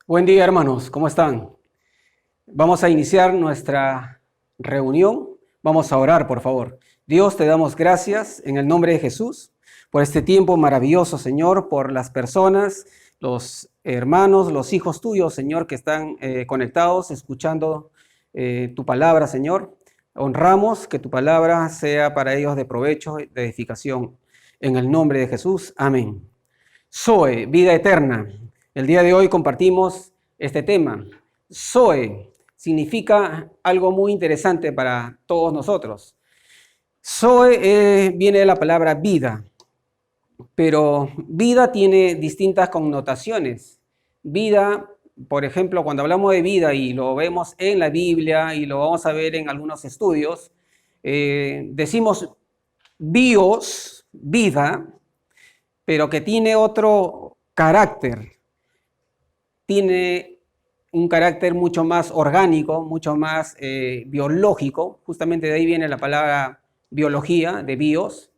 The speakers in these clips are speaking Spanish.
Buen día, hermanos, ¿cómo están? Vamos a iniciar nuestra reunión. Vamos a orar, por favor. Dios, te damos gracias en el nombre de Jesús por este tiempo maravilloso, Señor, por las personas, los hermanos, los hijos tuyos, Señor, que están conectados, escuchando tu palabra, Señor. Honramos que tu palabra sea para ellos de provecho, de edificación. En el nombre de Jesús, amén. Zoe, vida eterna. El día de hoy compartimos este tema. Zoe significa algo muy interesante para todos nosotros. Zoe viene de la palabra vida, pero vida tiene distintas connotaciones. Vida, por ejemplo, cuando hablamos de vida y lo vemos en la Biblia y lo vamos a ver en algunos estudios, decimos bios, vida, pero que tiene otro carácter. Tiene un carácter mucho más orgánico, mucho más biológico. Justamente de ahí viene la palabra biología, de bios.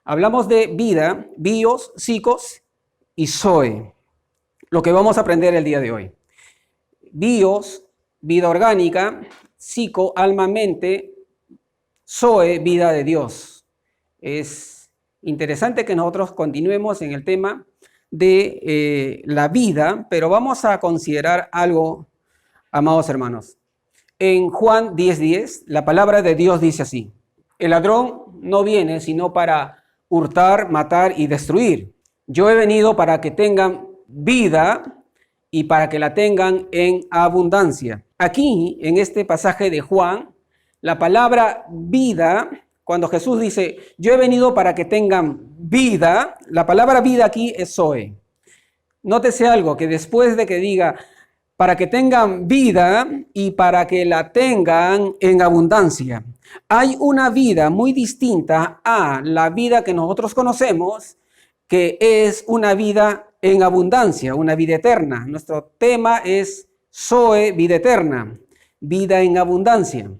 Hablamos de vida, bios, psicos y zoe. Lo que vamos a aprender el día de hoy. Bios, vida orgánica, psico, alma, mente, zoe, vida de Dios. Es interesante que nosotros continuemos en el tema de la vida, pero vamos a considerar algo, amados hermanos. En Juan 10:10, la palabra de Dios dice así: el ladrón no viene sino para hurtar, matar y destruir. Yo he venido para que tengan vida y para que la tengan en abundancia. Aquí, en este pasaje de Juan, la palabra vida, cuando Jesús dice, yo he venido para que tengan vida, la palabra vida aquí es zoe. Nótese algo, que después de que diga, para que tengan vida y para que la tengan en abundancia, hay una vida muy distinta a la vida que nosotros conocemos, que es una vida en abundancia, una vida eterna. Nuestro tema es zoe, vida eterna, vida en abundancia.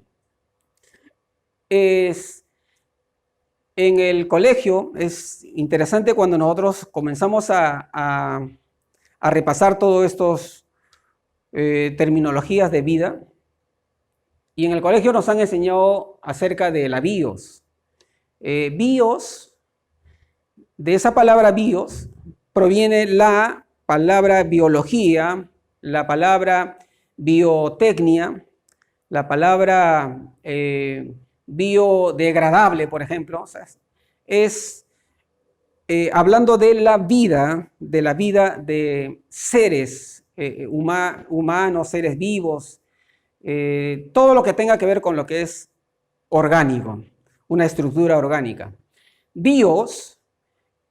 En el colegio es interesante cuando nosotros comenzamos a repasar todas estas terminologías de vida. Y en el colegio nos han enseñado acerca de la bios. Bios, de esa palabra bios, proviene la palabra biología, la palabra biotecnia, la palabra biodegradable, por ejemplo. O sea, es hablando de la vida de seres humanos, seres vivos, todo lo que tenga que ver con lo que es orgánico, una estructura orgánica. Bios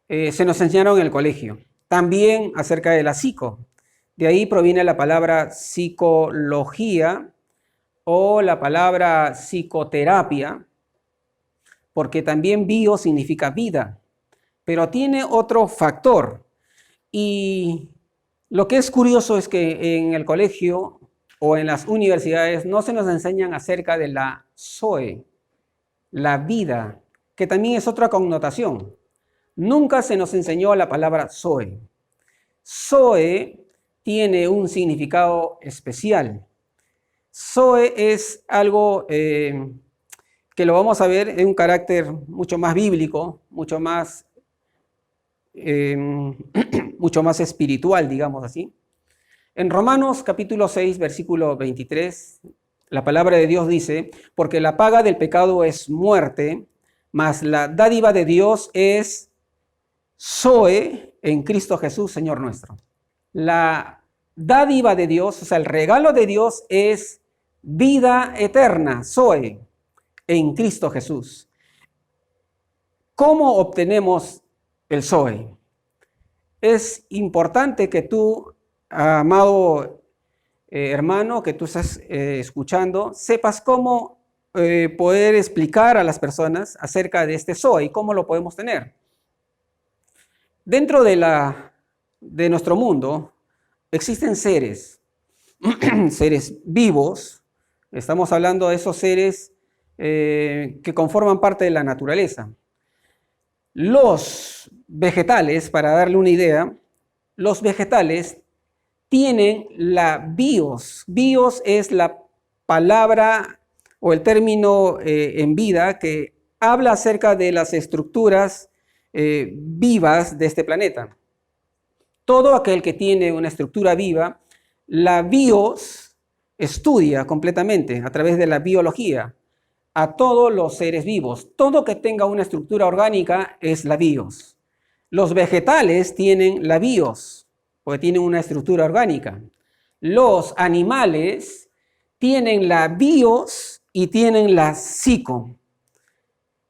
se nos enseñaron en el colegio, también acerca de la psico. De ahí proviene la palabra psicología o la palabra psicoterapia, porque también bio significa vida, pero tiene otro factor. Y lo que es curioso es que en el colegio o en las universidades no se nos enseñan acerca de la zoe, la vida, que también es otra connotación. Nunca se nos enseñó la palabra zoe. Zoe tiene un significado especial. Zoe es algo que lo vamos a ver en un carácter mucho más bíblico, mucho más espiritual, digamos así. En Romanos capítulo 6, versículo 23, la palabra de Dios dice, porque la paga del pecado es muerte, mas la dádiva de Dios es zoe en Cristo Jesús, Señor nuestro. La dádiva de Dios, o sea, el regalo de Dios es vida eterna, zoe, en Cristo Jesús. ¿Cómo obtenemos el zoe? Es importante que tú, amado hermano, que tú estás escuchando, sepas cómo poder explicar a las personas acerca de este zoe y cómo lo podemos tener. Dentro de nuestro mundo existen seres, seres vivos. Estamos hablando de esos seres que conforman parte de la naturaleza. Los vegetales, para darle una idea, los vegetales tienen la bios. Bios es la palabra o el término en vida que habla acerca de las estructuras vivas de este planeta. Todo aquel que tiene una estructura viva, la bios estudia completamente a través de la biología a todos los seres vivos. Todo que tenga una estructura orgánica es la bios. Los vegetales tienen la bios, porque tienen una estructura orgánica. Los animales tienen la bios y tienen la psico.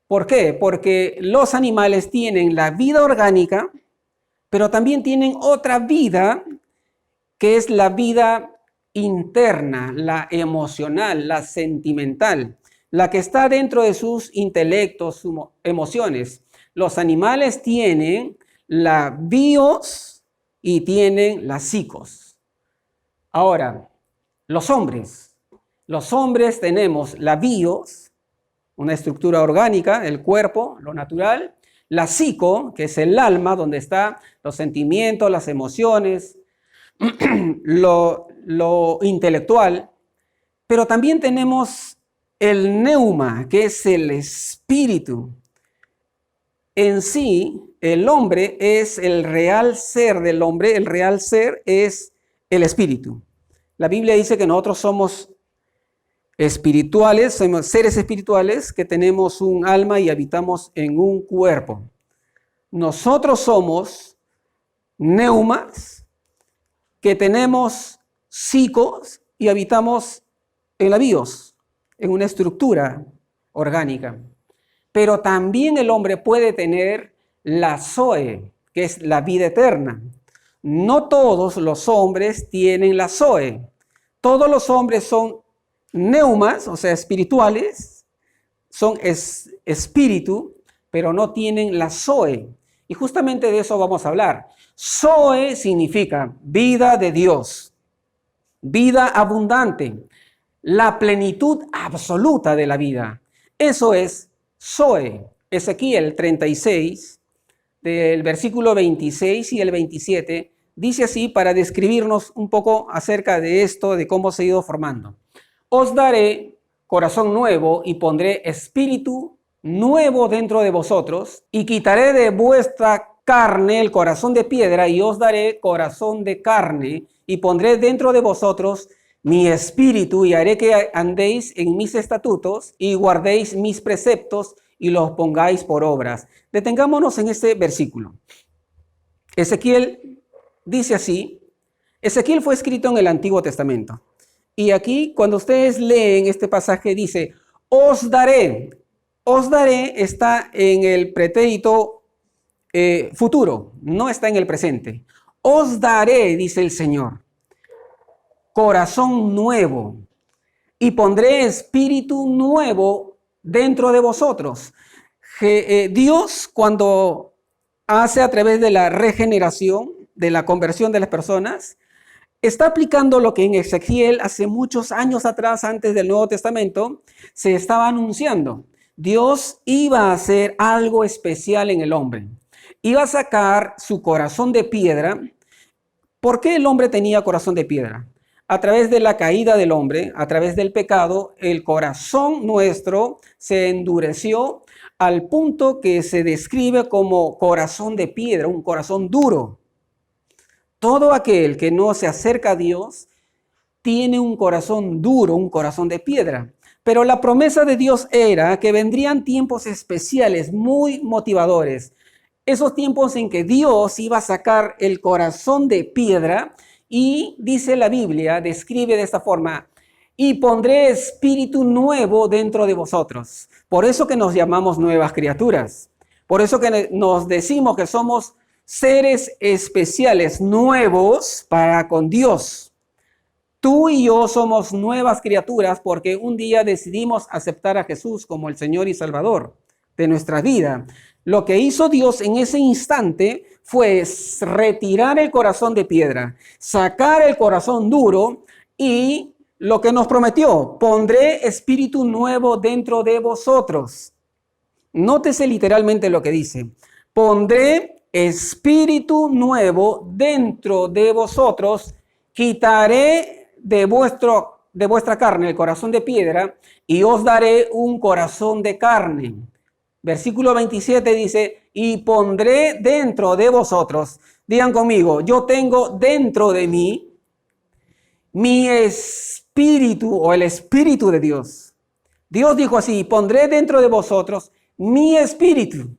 ¿Por qué? Porque los animales tienen la vida orgánica, pero también tienen otra vida que es la vida interna, la emocional, la sentimental, la que está dentro de sus intelectos, sus emociones. Los animales tienen la bios y tienen la psicos. Ahora, los hombres tenemos la bios, una estructura orgánica, el cuerpo, lo natural, la psico, que es el alma, donde están los sentimientos, las emociones, lo intelectual, pero también tenemos el neuma, que es el espíritu. En sí, el hombre es el real ser del hombre, el real ser es el espíritu. La Biblia dice que nosotros somos espirituales, somos seres espirituales que tenemos un alma y habitamos en un cuerpo. Nosotros somos neumas que tenemos psicos y habitamos en la bios, en una estructura orgánica. Pero también el hombre puede tener la zoe, que es la vida eterna. No todos los hombres tienen la zoe. Todos los hombres son neumas, o sea, espirituales, son espíritu, pero no tienen la zoe. Y justamente de eso vamos a hablar. Zoe significa vida de Dios, vida abundante, la plenitud absoluta de la vida. Eso es Zoe. Ezequiel 36, del versículo 26 y el 27, dice así para describirnos un poco acerca de esto, de cómo se ha ido formando. Os daré corazón nuevo y pondré espíritu nuevo dentro de vosotros y quitaré de vuestra carne el corazón de piedra y os daré corazón de carne y pondré dentro de vosotros mi espíritu y haré que andéis en mis estatutos y guardéis mis preceptos y los pongáis por obras. Detengámonos en este versículo. Ezequiel dice así. Ezequiel fue escrito en el Antiguo Testamento. Y aquí, cuando ustedes leen este pasaje, dice, os daré. Os daré está en el pretérito futuro, no está en el presente. Os daré, dice el Señor, corazón nuevo y pondré espíritu nuevo dentro de vosotros. Dios, cuando hace a través de la regeneración, de la conversión de las personas, está aplicando lo que en Ezequiel hace muchos años atrás, antes del Nuevo Testamento, se estaba anunciando. Dios iba a hacer algo especial en el hombre. Iba a sacar su corazón de piedra. ¿Por qué el hombre tenía corazón de piedra? A través de la caída del hombre, a través del pecado, el corazón nuestro se endureció al punto que se describe como corazón de piedra, un corazón duro. Todo aquel que no se acerca a Dios tiene un corazón duro, un corazón de piedra. Pero la promesa de Dios era que vendrían tiempos especiales, muy motivadores. Esos tiempos en que Dios iba a sacar el corazón de piedra y dice la Biblia, describe de esta forma, y pondré espíritu nuevo dentro de vosotros. Por eso que nos llamamos nuevas criaturas. Por eso que nos decimos que somos seres especiales, nuevos para con Dios. Tú y yo somos nuevas criaturas porque un día decidimos aceptar a Jesús como el Señor y Salvador de nuestra vida. Lo que hizo Dios en ese instante fue retirar el corazón de piedra, sacar el corazón duro y lo que nos prometió, pondré espíritu nuevo dentro de vosotros. Nótese literalmente lo que dice, pondré espíritu nuevo dentro de vosotros quitaré de vuestra carne el corazón de piedra y os daré un corazón de carne. Versículo 27 dice, y pondré dentro de vosotros, digan conmigo, yo tengo dentro de mí mi espíritu o el espíritu de Dios. Dios dijo así, pondré dentro de vosotros mi espíritu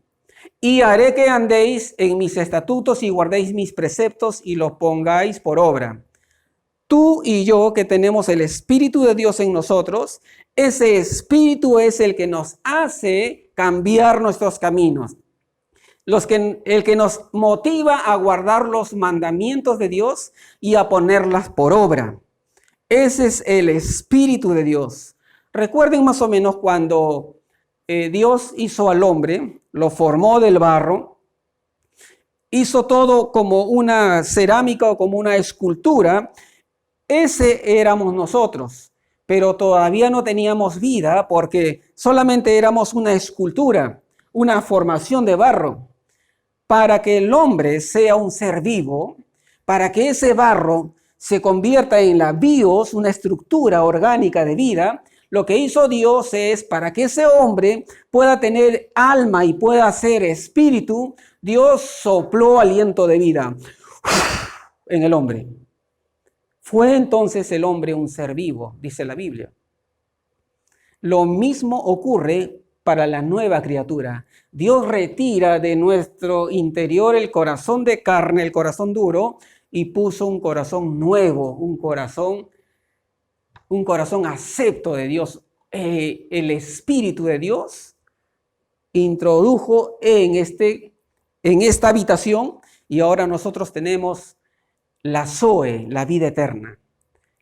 y haré que andéis en mis estatutos y guardéis mis preceptos y los pongáis por obra. Tú y yo que tenemos el Espíritu de Dios en nosotros, ese Espíritu es el que nos hace cambiar nuestros caminos. El que nos motiva a guardar los mandamientos de Dios y a ponerlas por obra. Ese es el Espíritu de Dios. Recuerden más o menos cuando Dios hizo al hombre, lo formó del barro, hizo todo como una cerámica o como una escultura. Ese éramos nosotros, pero todavía no teníamos vida porque solamente éramos una escultura, una formación de barro. Para que el hombre sea un ser vivo, para que ese barro se convierta en la bios, una estructura orgánica de vida, lo que hizo Dios es para que ese hombre pueda tener alma y pueda ser espíritu, Dios sopló aliento de vida en el hombre. Fue entonces el hombre un ser vivo, dice la Biblia. Lo mismo ocurre para la nueva criatura. Dios retira de nuestro interior el corazón de carne, el corazón duro, y puso un corazón nuevo, un corazón acepto de Dios. El Espíritu de Dios introdujo en esta habitación y ahora nosotros tenemos la Zoe, la vida eterna,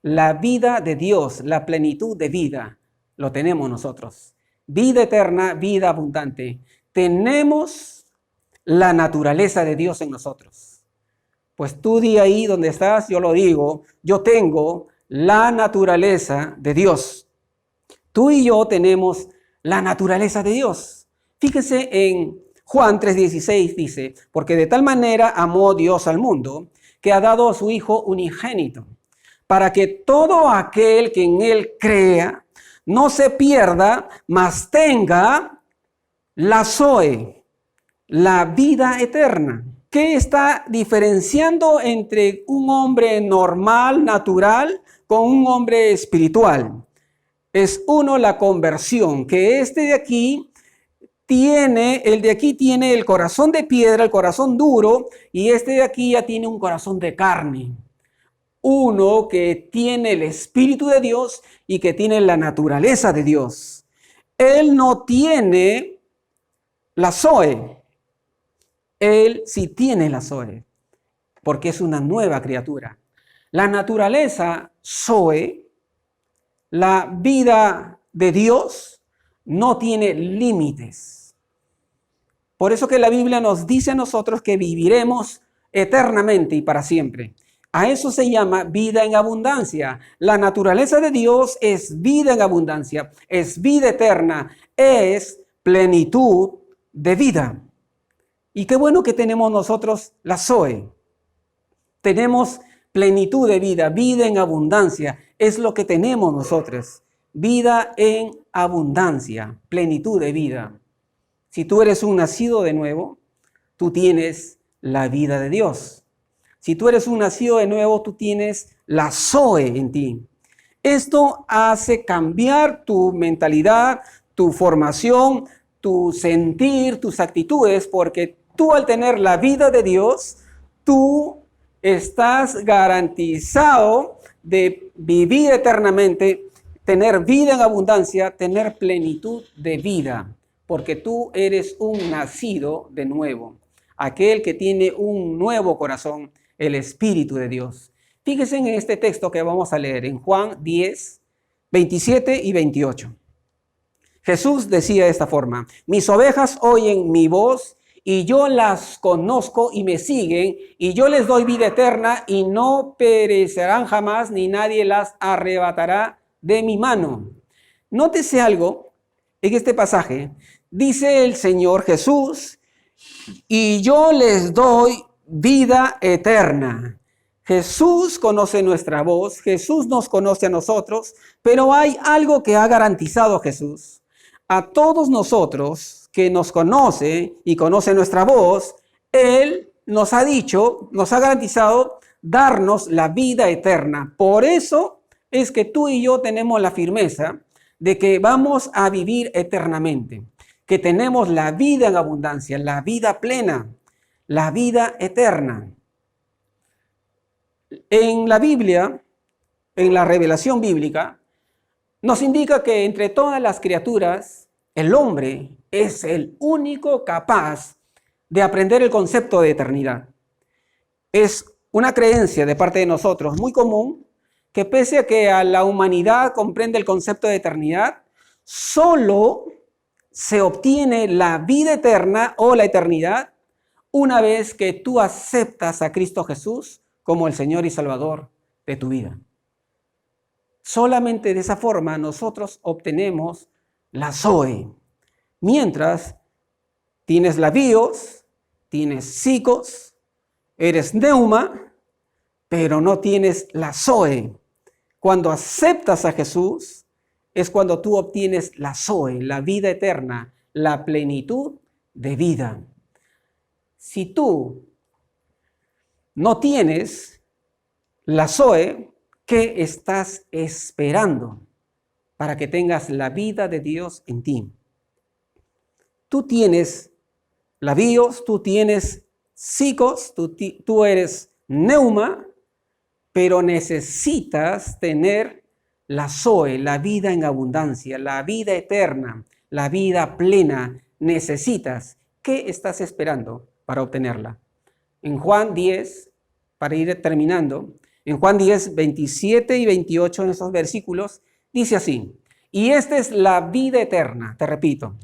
la vida de Dios, la plenitud de vida, lo tenemos nosotros. Vida eterna, vida abundante. Tenemos la naturaleza de Dios en nosotros. Pues tú di ahí donde estás, yo lo digo, yo tengo la naturaleza de Dios. Tú y yo tenemos la naturaleza de Dios. Fíjese en Juan 3:16 dice, porque de tal manera amó Dios al mundo, que ha dado a su Hijo unigénito, para que todo aquel que en él crea no se pierda, mas tenga la Zoe, la vida eterna. ¿Qué está diferenciando entre un hombre normal, natural, con un hombre espiritual? Es uno, la conversión, que el de aquí tiene el corazón de piedra, el corazón duro, y este de aquí ya tiene un corazón de carne. Uno que tiene el Espíritu de Dios y que tiene la naturaleza de Dios. Él no tiene la Zoe. Él sí tiene la Zoe, porque es una nueva criatura. La naturaleza Zoe, la vida de Dios, no tiene límites. Por eso que la Biblia nos dice a nosotros que viviremos eternamente y para siempre. A eso se llama vida en abundancia. La naturaleza de Dios es vida en abundancia, es vida eterna, es plenitud de vida. Y qué bueno que tenemos nosotros la Zoe. Tenemos plenitud de vida, vida en abundancia. Es lo que tenemos nosotros. Vida en abundancia, plenitud de vida. Si tú eres un nacido de nuevo, tú tienes la vida de Dios. Si tú eres un nacido de nuevo, tú tienes la Zoe en ti. Esto hace cambiar tu mentalidad, tu formación, tu sentir, tus actitudes, porque tú al tener la vida de Dios, tú estás garantizado de vivir eternamente, tener vida en abundancia, tener plenitud de vida, porque tú eres un nacido de nuevo, aquel que tiene un nuevo corazón, el Espíritu de Dios. Fíjense en este texto que vamos a leer en Juan 10, 27 y 28. Jesús decía de esta forma: mis ovejas oyen mi voz y yo las conozco y me siguen, y yo les doy vida eterna y no perecerán jamás, ni nadie las arrebatará de mi mano. Nótese algo en este pasaje. Dice el Señor Jesús, y yo les doy vida eterna. Jesús conoce nuestra voz, Jesús nos conoce a nosotros, pero hay algo que ha garantizado Jesús. A todos nosotros que nos conoce y conoce nuestra voz, Él nos ha dicho, nos ha garantizado darnos la vida eterna. Por eso es que tú y yo tenemos la firmeza de que vamos a vivir eternamente, que tenemos la vida en abundancia, la vida plena, la vida eterna. En la Biblia, en la revelación bíblica, nos indica que entre todas las criaturas, el hombre es el único capaz de aprender el concepto de eternidad. Es una creencia de parte de nosotros muy común que pese a que a la humanidad comprende el concepto de eternidad, solo se obtiene la vida eterna o la eternidad una vez que tú aceptas a Cristo Jesús como el Señor y Salvador de tu vida. Solamente de esa forma nosotros obtenemos la Zoe. Mientras tienes la bios, tienes psicos, eres neuma, pero no tienes la Zoe. Cuando aceptas a Jesús es cuando tú obtienes la Zoe, la vida eterna, la plenitud de vida. Si tú no tienes la Zoe, ¿qué estás esperando para que tengas la vida de Dios en ti? Tú tienes la bios, tú tienes psicos, tú eres neuma, pero necesitas tener la Zoe, la vida en abundancia, la vida eterna, la vida plena. Necesitas. ¿Qué estás esperando para obtenerla? En Juan 10, para ir terminando, en Juan 10, 27 y 28, en esos versículos, dice así: y esta es la vida eterna, te repito,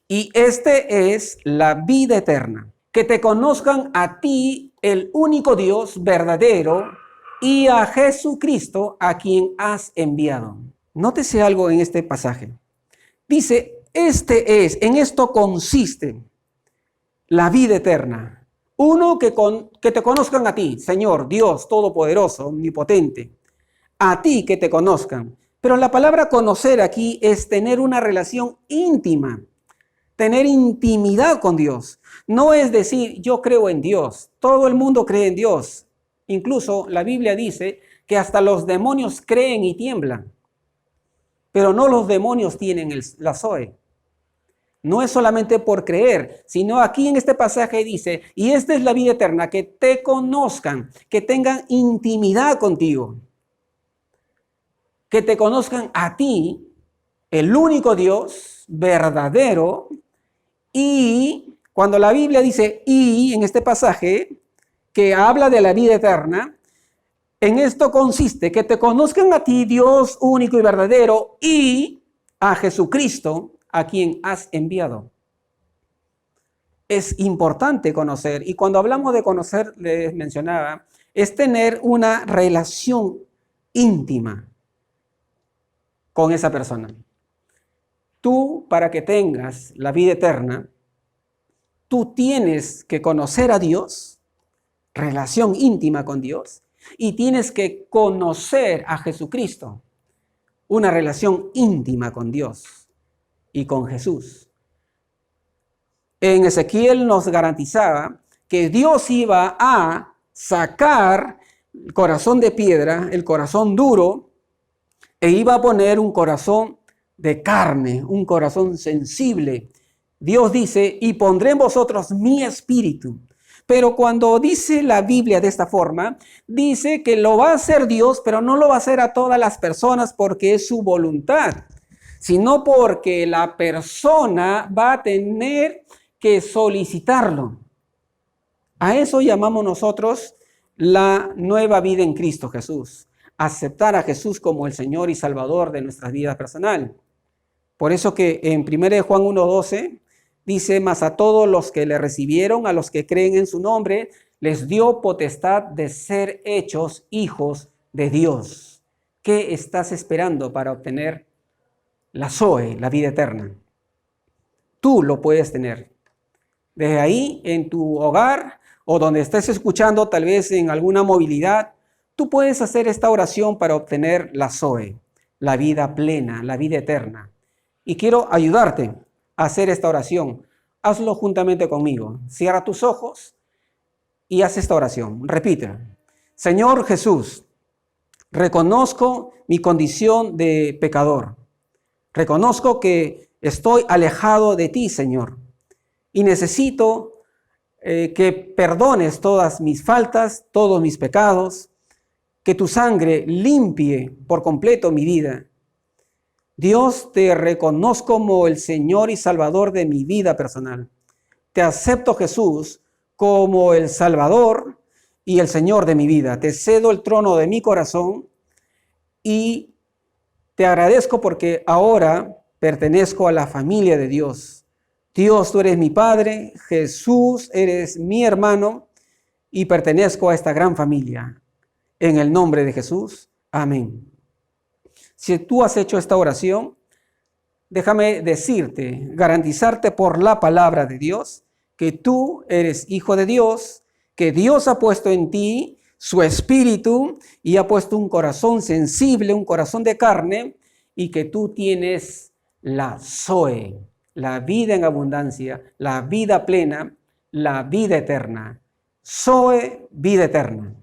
y este es la vida eterna, que te conozcan a ti, el único Dios verdadero, y a Jesucristo, a quien has enviado. Nótese algo en este pasaje. Dice, en esto consiste la vida eterna. Uno, que te conozcan a ti, Señor, Dios Todopoderoso, Omnipotente. A ti que te conozcan. Pero la palabra conocer aquí es tener una relación íntima, tener intimidad con Dios. No es decir, yo creo en Dios. Todo el mundo cree en Dios. Incluso la Biblia dice que hasta los demonios creen y tiemblan. Pero no los demonios tienen la Zoe. No es solamente por creer, sino aquí en este pasaje dice, y esta es la vida eterna, que te conozcan, que tengan intimidad contigo, que te conozcan a ti, el único Dios verdadero, y cuando la Biblia dice y en este pasaje, que habla de la vida eterna, en esto consiste que te conozcan a ti, Dios único y verdadero, y a Jesucristo, a quien has enviado. Es importante conocer, y cuando hablamos de conocer, les mencionaba, es tener una relación íntima con esa persona. Tú, para que tengas la vida eterna, tú tienes que conocer a Dios, relación íntima con Dios, y tienes que conocer a Jesucristo, una relación íntima con Dios y con Jesús. En Ezequiel nos garantizaba que Dios iba a sacar el corazón de piedra, el corazón duro, e iba a poner un corazón de carne, un corazón sensible. Dios dice, y pondré en vosotros mi espíritu. Pero cuando dice la Biblia de esta forma, dice que lo va a hacer Dios, pero no lo va a hacer a todas las personas porque es su voluntad, sino porque la persona va a tener que solicitarlo. A eso llamamos nosotros la nueva vida en Cristo Jesús. Aceptar a Jesús como el Señor y Salvador de nuestra vida personal. Por eso que en 1 Juan 1:12 dice, mas a todos los que le recibieron, a los que creen en su nombre, les dio potestad de ser hechos hijos de Dios. ¿Qué estás esperando para obtener la Zoe, la vida eterna? Tú lo puedes tener. Desde ahí, en tu hogar o donde estés escuchando, tal vez en alguna movilidad, Tú puedes hacer esta oración para obtener la Zoe, la vida plena, la vida eterna. Y quiero ayudarte a hacer esta oración. Hazlo juntamente conmigo. Cierra tus ojos y haz esta oración. Repite. Señor Jesús, reconozco mi condición de pecador. Reconozco que estoy alejado de ti, Señor. Y necesito que perdones todas mis faltas, todos mis pecados. Que tu sangre limpie por completo mi vida. Dios, te reconozco como el Señor y Salvador de mi vida personal. Te acepto, Jesús, como el Salvador y el Señor de mi vida. Te cedo el trono de mi corazón y te agradezco porque ahora pertenezco a la familia de Dios. Dios, tú eres mi Padre, Jesús, eres mi hermano y pertenezco a esta gran familia. En el nombre de Jesús, amén. Si tú has hecho esta oración, déjame decirte, garantizarte por la palabra de Dios, que tú eres hijo de Dios, que Dios ha puesto en ti su espíritu y ha puesto un corazón sensible, un corazón de carne, y que tú tienes la Zoe, la vida en abundancia, la vida plena, la vida eterna. Zoe, vida eterna.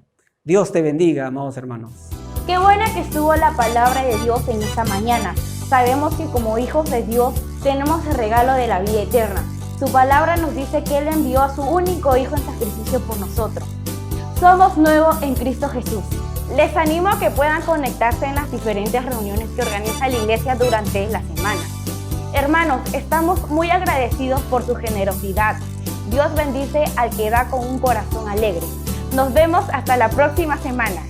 Dios te bendiga, amados hermanos. Qué buena que estuvo la palabra de Dios en esta mañana. Sabemos que como hijos de Dios tenemos el regalo de la vida eterna. Su palabra nos dice que Él envió a su único Hijo en sacrificio por nosotros. Somos nuevos en Cristo Jesús. Les animo a que puedan conectarse en las diferentes reuniones que organiza la iglesia durante la semana. Hermanos, estamos muy agradecidos por su generosidad. Dios bendice al que da con un corazón alegre. Nos vemos hasta la próxima semana.